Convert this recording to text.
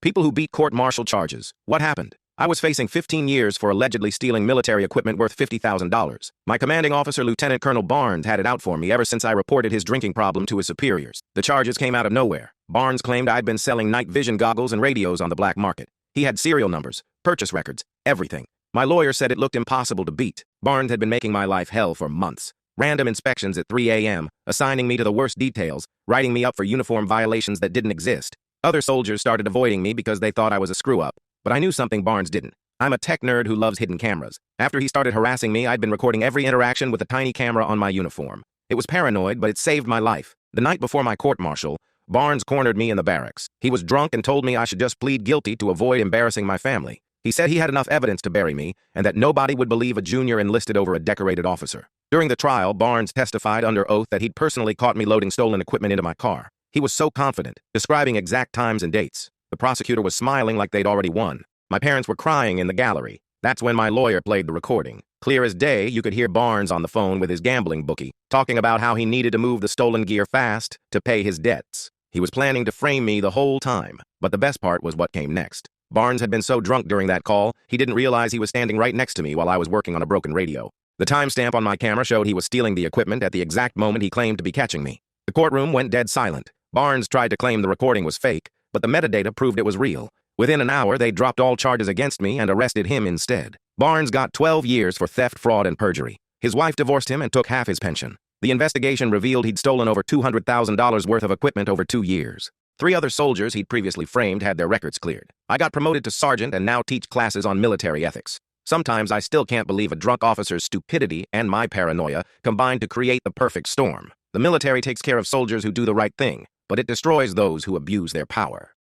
People who beat court-martial charges. What happened? I was facing 15 years for allegedly stealing military equipment worth $50,000. My commanding officer, Lieutenant Colonel Barnes, had it out for me ever since I reported his drinking problem to his superiors. The charges came out of nowhere. Barnes claimed I'd been selling night vision goggles and radios on the black market. He had serial numbers, purchase records, everything. My lawyer said it looked impossible to beat. Barnes had been making my life hell for months. Random inspections at 3 a.m., assigning me to the worst details, writing me up for uniform violations that didn't exist. Other soldiers started avoiding me because they thought I was a screw-up. But I knew something Barnes didn't. I'm a tech nerd who loves hidden cameras. After he started harassing me, I'd been recording every interaction with a tiny camera on my uniform. It was paranoid, but it saved my life. The night before my court-martial, Barnes cornered me in the barracks. He was drunk and told me I should just plead guilty to avoid embarrassing my family. He said he had enough evidence to bury me, and that nobody would believe a junior enlisted over a decorated officer. During the trial, Barnes testified under oath that he'd personally caught me loading stolen equipment into my car. He was so confident, describing exact times and dates. The prosecutor was smiling like they'd already won. My parents were crying in the gallery. That's when my lawyer played the recording. Clear as day, you could hear Barnes on the phone with his gambling bookie, talking about how he needed to move the stolen gear fast to pay his debts. He was planning to frame me the whole time, but the best part was what came next. Barnes had been so drunk during that call, he didn't realize he was standing right next to me while I was working on a broken radio. The timestamp on my camera showed he was stealing the equipment at the exact moment he claimed to be catching me. The courtroom went dead silent. Barnes tried to claim the recording was fake, but the metadata proved it was real. Within an hour, they dropped all charges against me and arrested him instead. Barnes got 12 years for theft, fraud, and perjury. His wife divorced him and took half his pension. The investigation revealed he'd stolen over $200,000 worth of equipment over 2 years. 3 other soldiers he'd previously framed had their records cleared. I got promoted to sergeant and now teach classes on military ethics. Sometimes I still can't believe a drunk officer's stupidity and my paranoia combined to create the perfect storm. The military takes care of soldiers who do the right thing, but it destroys those who abuse their power.